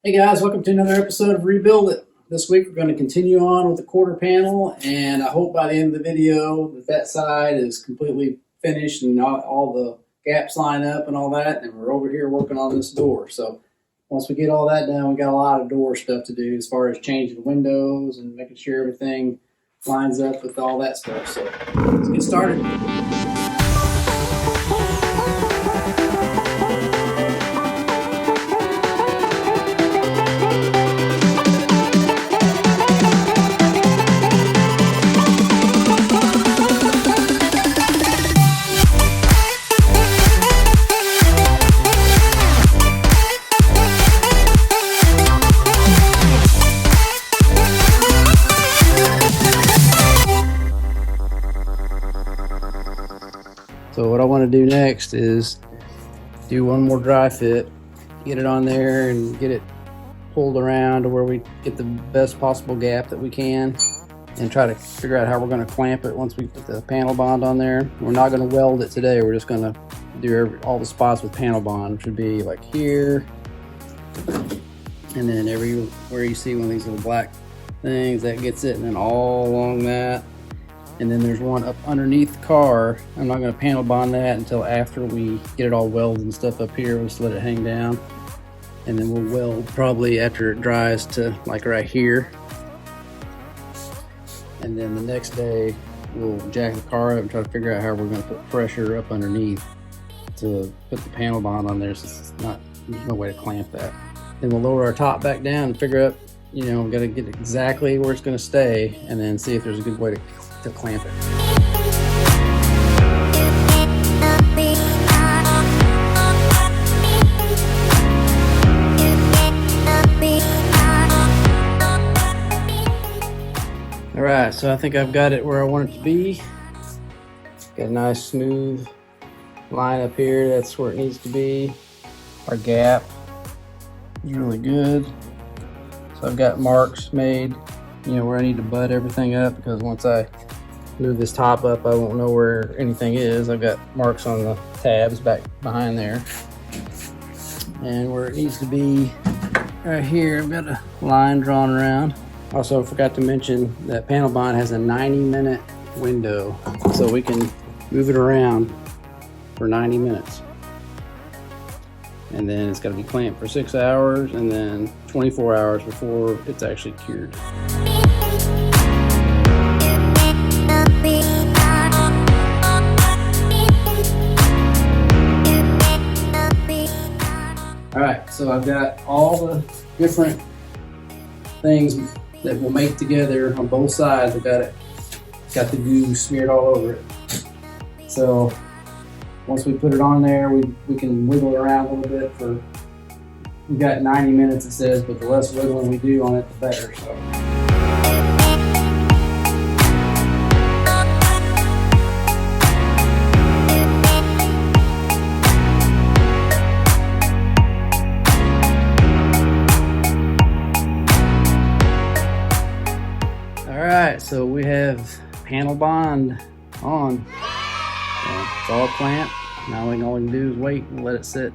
Hey guys, welcome to another episode of Rebuild It. This week we're going to continue on with the quarter panel, and I hope by the end of the video that side is completely finished and all the gaps line up and all that, and we're over here working on this door. So once we get all that done, we got a lot of door stuff to do as far as changing windows and making sure everything lines up with all that stuff. So let's get started. So what I want to do next is do one more dry fit, get it on there and get it pulled around to where we get the best possible gap that we can, and try to figure out how we're going to clamp it once we put the panel bond on there. We're not going to weld it today. We're just going to do all the spots with panel bond, which would be like here, and then everywhere you see one of these little black things, that gets it, and then all along that. And then there's one up underneath the car. I'm not going to panel bond that until after we get it all welded and stuff up here. We'll just let it hang down. And then we'll weld probably after it dries to like right here. And then the next day, we'll jack the car up and try to figure out how we're going to put pressure up underneath to put the panel bond on there, since there's no way to clamp that. Then we'll lower our top back down and figure out, we got to get exactly where it's going to stay, and then see if there's a good way to clamp it. All right, so I think I've got it where I want it to be. Got a nice smooth line up here. That's where it needs to be. Our gap is really good. So I've got marks made, where I need to butt everything up, because once I move this top up, I won't know where anything is. I've got marks on the tabs back behind there. And where it needs to be, right here, I've got a line drawn around. Also, I forgot to mention that panel bond has a 90-minute window, so we can move it around for 90 minutes. And then it's got to be clamped for 6 hours, and then 24 hours before it's actually cured. All right, so I've got all the different things that we'll make together on both sides. I've got the goo smeared all over it. So once we put it on there, we can wiggle it around a little bit we've got 90 minutes, it says, but the less wiggling we do on it, the better. So. Alright, so we have panel bond on. It's all clamped. Now all we can do is wait and let it sit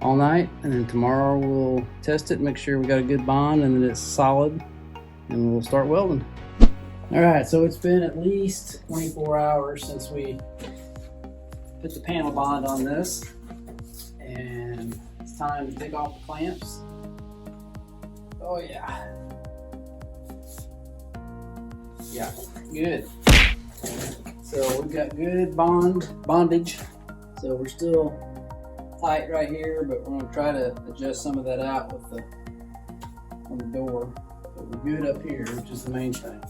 all night, and then tomorrow we'll test it, make sure we got a good bond and that it's solid, and we'll start welding. Alright, so it's been at least 24 hours since we put the panel bond on this, and it's time to take off the clamps. Oh yeah. Yeah, good. So we've got good bondage. So we're still tight right here, but we're gonna try to adjust some of that out on the door. But we're good up here, which is the main thing.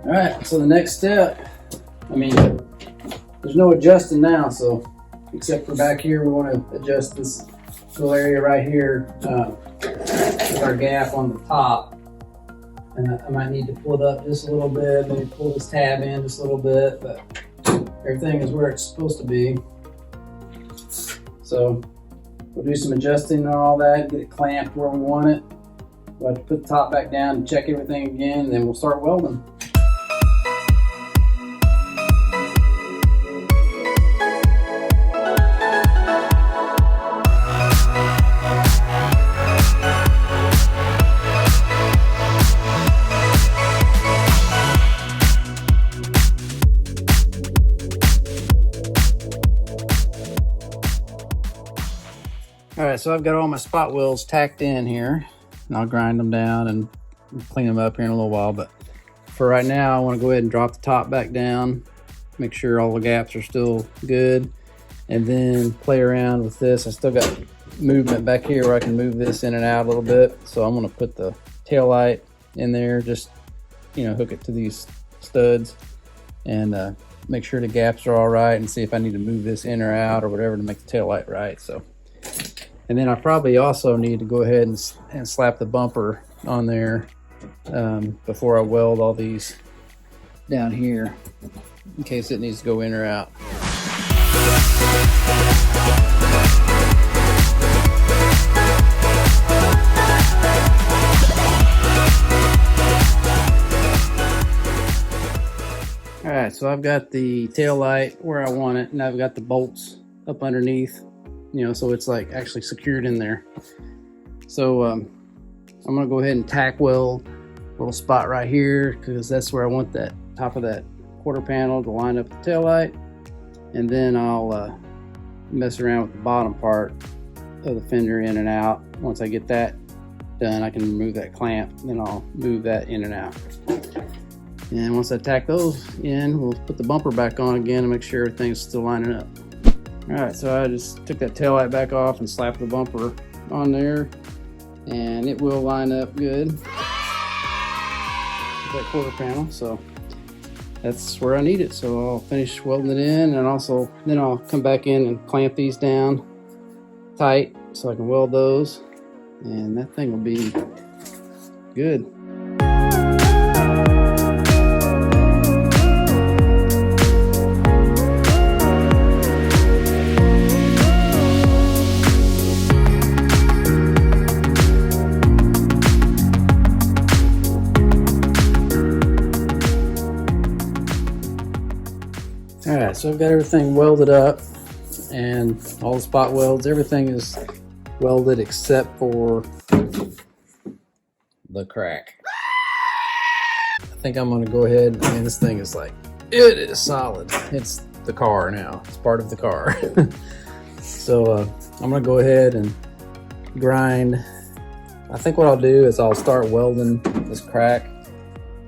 All right, so the next step, there's no adjusting now, so except for back here, we want to adjust this little area right here with our gap on the top. And I might need to pull it up just a little bit, maybe pull this tab in just a little bit, but everything is where it's supposed to be. So we'll do some adjusting and all that, get it clamped where we want it. We'll have to put the top back down and check everything again, and then we'll start welding. right, so I've got all my spot welds tacked in here, and I'll grind them down and clean them up here in a little while. But for right now, I want to go ahead and drop the top back down, make sure all the gaps are still good, and then play around with this. I still got movement back here where I can move this in and out a little bit. So I'm going to put the tail light in there, just, you know, hook it to these studs and make sure the gaps are all right, and see if I need to move this in or out or whatever to make the tail light right. So, and then I probably also need to go ahead and slap the bumper on there before I weld all these down here in case it needs to go in or out. All right, so I've got the tail light where I want it, and I've got the bolts up underneath, you know, so it's like actually secured in there. So I'm gonna go ahead and tack weld a little spot right here, because that's where I want that top of that quarter panel to line up the tail light, and then I'll mess around with the bottom part of the fender in and out. Once I get that done, I can remove that clamp, then I'll move that in and out. And once I tack those in, we'll put the bumper back on again and make sure everything's still lining up. All right, so I just took that tail light back off and slapped the bumper on there, and it will line up good with that quarter panel. So that's where I need it. So I'll finish welding it in, and also then I'll come back in and clamp these down tight so I can weld those, and that thing will be good. All right, so I've got everything welded up, and all the spot welds, everything is welded except for the crack. I think I'm gonna go ahead, I mean, this thing is like, it is solid. It's the car now, it's part of the car. So I'm gonna go ahead and grind. I think what I'll do is I'll start welding this crack,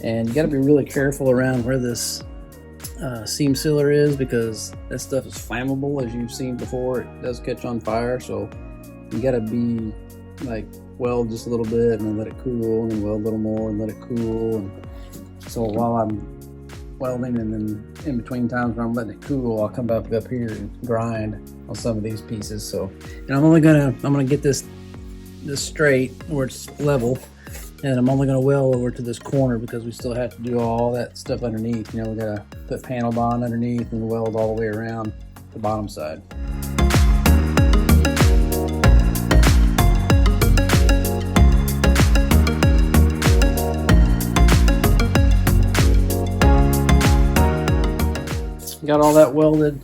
and you gotta be really careful around where this seam sealer is, because that stuff is flammable, as you've seen before. It does catch on fire, so you gotta be like, weld just a little bit and then let it cool, and then weld a little more and let it cool. And so while I'm welding, and then in between times when I'm letting it cool, I'll come back up here and grind on some of these pieces. So, and I'm gonna get this straight where it's level, and I'm only gonna weld over to this corner because we still have to do all that stuff underneath. You know, we gotta put panel bond underneath and weld all the way around the bottom side. Got all that welded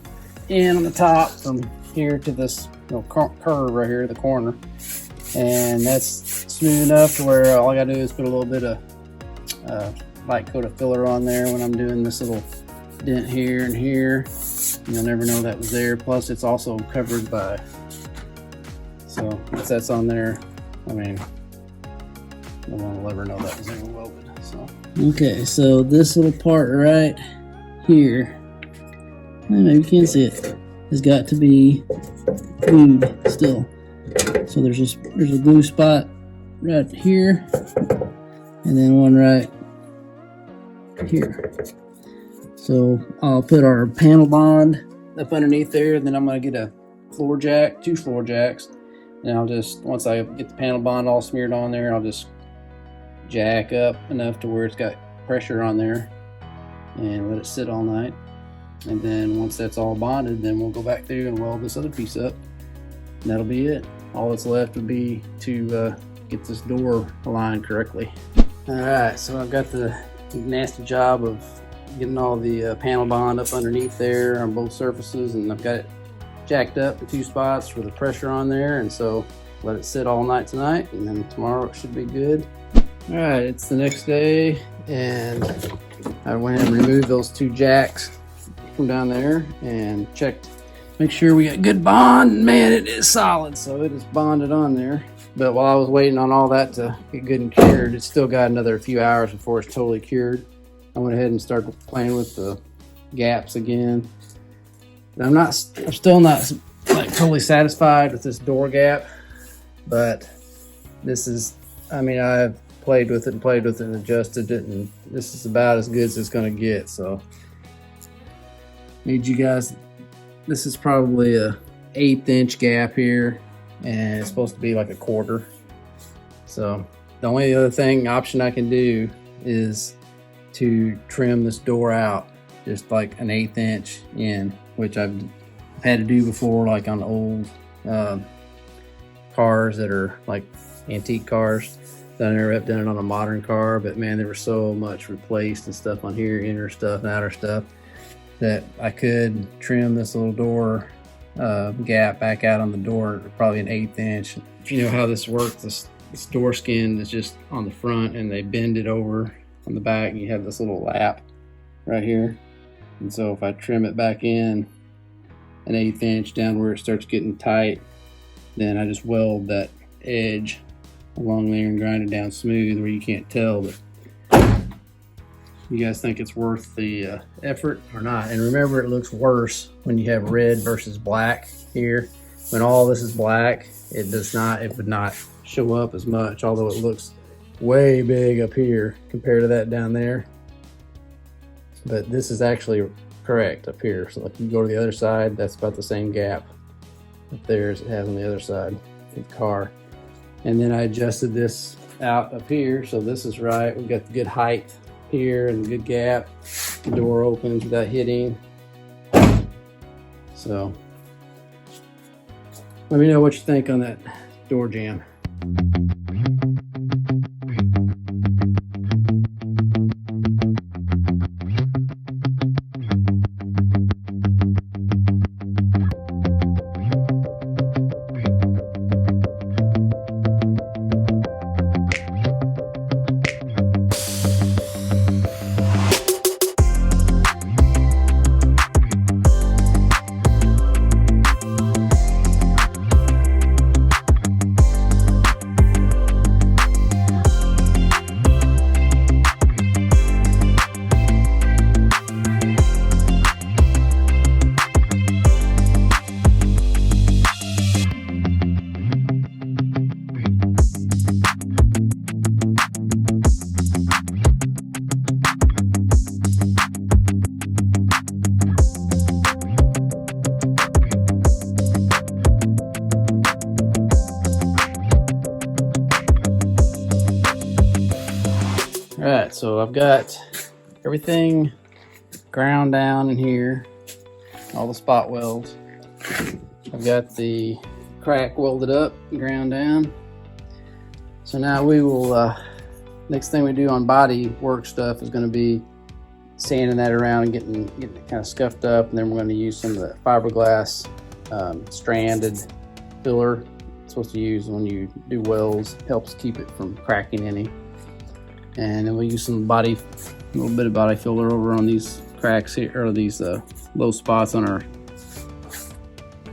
in on the top from here to this, you know, curve right here, the corner. And that's smooth enough to where all I gotta do is put a little bit of light coat of filler on there when I'm doing this little dent here and here. You'll never know that was there. Plus it's also covered by, so once that's on there, I mean, no one will ever know that was ever welded. So okay, so this little part right here, maybe you can't see it, has got to be glued still. So there's a glue spot right here, and then one right here. So I'll put our panel bond up underneath there, and then I'm gonna get a floor jack, 2 floor jacks, and I'll just, once I get the panel bond all smeared on there, I'll just jack up enough to where it's got pressure on there and let it sit all night. And then once that's all bonded, then we'll go back through and weld this other piece up, and that'll be it. All that's left would be to get this door aligned correctly. All right, so I've got the nasty job of getting all the panel bond up underneath there on both surfaces, and I've got it jacked up in 2 spots with the pressure on there, and so let it sit all night tonight, and then tomorrow it should be good. All right, it's the next day, and I went and removed those 2 jacks from down there and checked make sure we got good bond. Man, it is solid, so it is bonded on there. But while I was waiting on all that to get good and cured, it's still got another few hours before it's totally cured. I went ahead and started playing with the gaps again. And I'm still not like totally satisfied with this door gap, but this is, I mean, I've played with it and adjusted it, and this is about as good as it's gonna get. So need you guys, this is probably a 1/8 inch gap here, and it's supposed to be like a 1/4. So the only other option I can do is to trim this door out just like an 1/8 inch in, which I've had to do before, like on old cars that are like antique cars. I never have done it on a modern car, but man, there was so much replaced and stuff on here, inner stuff and outer stuff, that I could trim this little door gap back out on the door, probably an 1/8 inch. If you know how this works, this door skin is just on the front and they bend it over on the back, and you have this little lap right here. And so if I trim it back in an 1/8 inch down where it starts getting tight, then I just weld that edge along there and grind it down smooth where you can't tell. But you guys think it's worth the effort or not? And remember, it looks worse when you have red versus black here. When all this is black, it would not show up as much, although it looks way big up here compared to that down there. But this is actually correct up here. So if you go to the other side, that's about the same gap up there as it has on the other side of the car. And then I adjusted this out up here, so this is right. We've got the good height here and good gap. The door opens without hitting. So let me know what you think on that door jamb. Alright, so I've got everything ground down in here, all the spot welds. I've got the crack welded up, ground down. So now we will, next thing we do on body work stuff is going to be sanding that around and getting it kind of scuffed up, and then we're going to use some of the fiberglass stranded filler it's supposed to use when you do welds. Helps keep it from cracking any. And then we'll use some a little bit of body filler over on these cracks here, or these low spots on our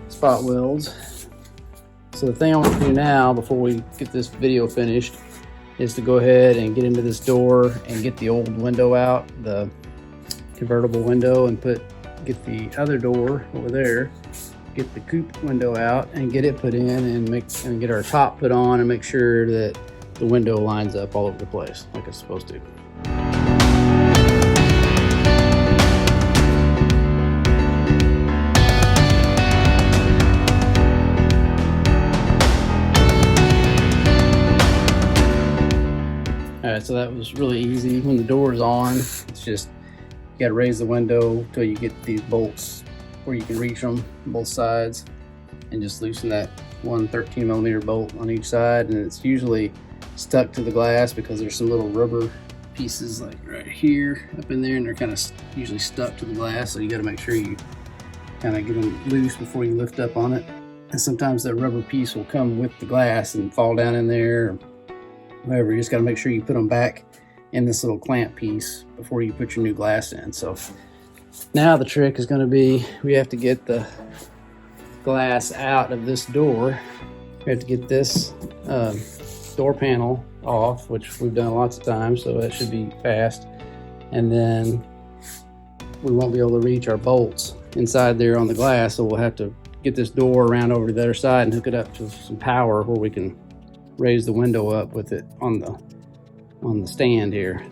spot welds. So the thing I want to do now, before we get this video finished, is to go ahead and get into this door and get the old window out, the convertible window, and get the other door over there, get the coupe window out and get it put in, and get our top put on, and make sure that the window lines up all over the place like it's supposed to. Alright, so that was really easy. When the door is on, it's just, you gotta raise the window until you get these bolts where you can reach them, both sides, and just loosen that one 13mm bolt on each side. And it's usually stuck to the glass because there's some little rubber pieces like right here up in there, and they're kind of usually stuck to the glass, so you got to make sure you kind of get them loose before you lift up on it. And sometimes that rubber piece will come with the glass and fall down in there or whatever. You just got to make sure you put them back in this little clamp piece before you put your new glass in. So now the trick is going to be, we have to get the glass out of this door. We have to get this door panel off, which we've done lots of times, so that should be fast. And then we won't be able to reach our bolts inside there on the glass, so we'll have to get this door around over to the other side and hook it up to some power where we can raise the window up with it on the stand here.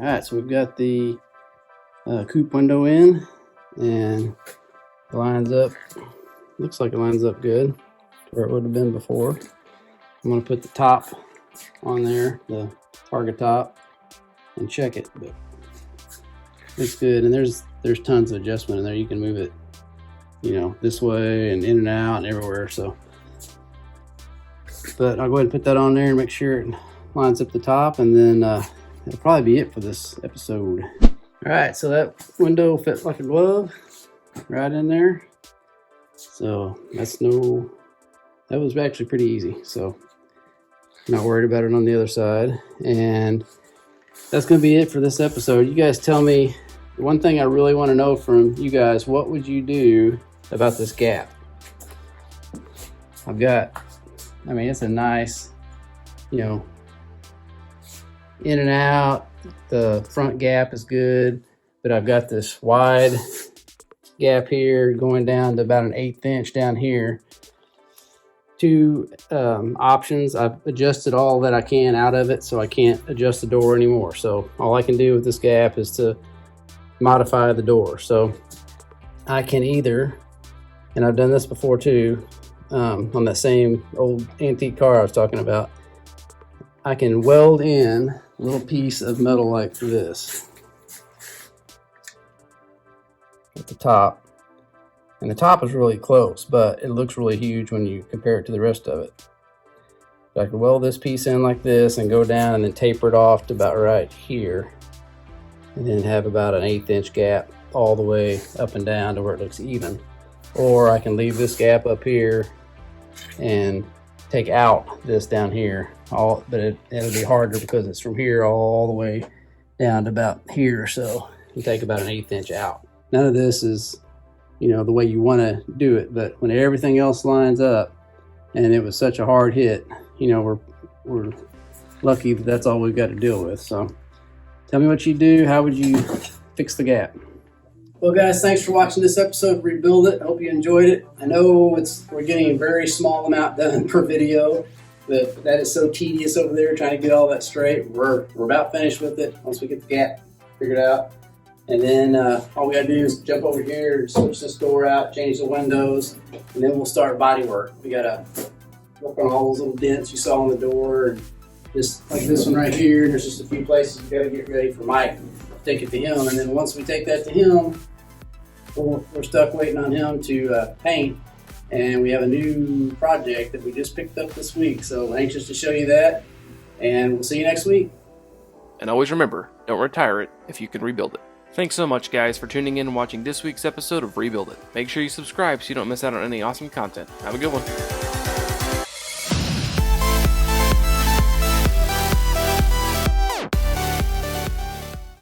Alright, so we've got the coupe window in, and it lines up, looks like it lines up good where it would have been before. I'm going to put the top on there, the target top, and check it, but it's good. And there's tons of adjustment in there. You can move it, you know, this way and in and out and everywhere. So, but I'll go ahead and put that on there and make sure it lines up the top, and then that'll probably be it for this episode. All right, so that window fit like a glove right in there. So that was actually pretty easy. So not worried about it on the other side. And that's gonna be it for this episode. You guys tell me, one thing I really want to know from you guys, what would you do about this gap? I mean, it's a nice, you know, in and out. The front gap is good, but I've got this wide gap here going down to about an 1/8 inch down here. Two options. I've adjusted all that I can out of it, so I can't adjust the door anymore. So all I can do with this gap is to modify the door. So I can either, and I've done this before too, on that same old antique car I was talking about, I can weld in a little piece of metal like this at the top. And the top is really close, but it looks really huge when you compare it to the rest of it. So I can weld this piece in like this and go down and then taper it off to about right here. And then have about an 1/8 inch gap all the way up and down to where it looks even. Or I can leave this gap up here and take out this down here. But it'll be harder because it's from here all the way down to about here. So you take about an 1/8 inch out. None of this is, you know, the way you want to do it, but when everything else lines up and it was such a hard hit, you know, we're lucky that that's all we've got to deal with. So tell me what you do. How would you fix the gap? Well, guys, thanks for watching this episode of Rebuild It. I hope you enjoyed it. I know we're getting a very small amount done per video, but that is so tedious over there trying to get all that straight. We're about finished with it once we get the gap figured out. And then all we gotta do is jump over here, switch this door out, change the windows, and then we'll start body work. We gotta work on all those little dents you saw on the door, and just like this one right here. There's just a few places we gotta get ready for Mike to take it to him. And then once we take that to him, we're stuck waiting on him to paint. And we have a new project that we just picked up this week. So anxious to show you that, and we'll see you next week. And always remember, don't retire it if you can rebuild it. Thanks so much, guys, for tuning in and watching this week's episode of Rebuild It. Make sure you subscribe so you don't miss out on any awesome content. Have a good one.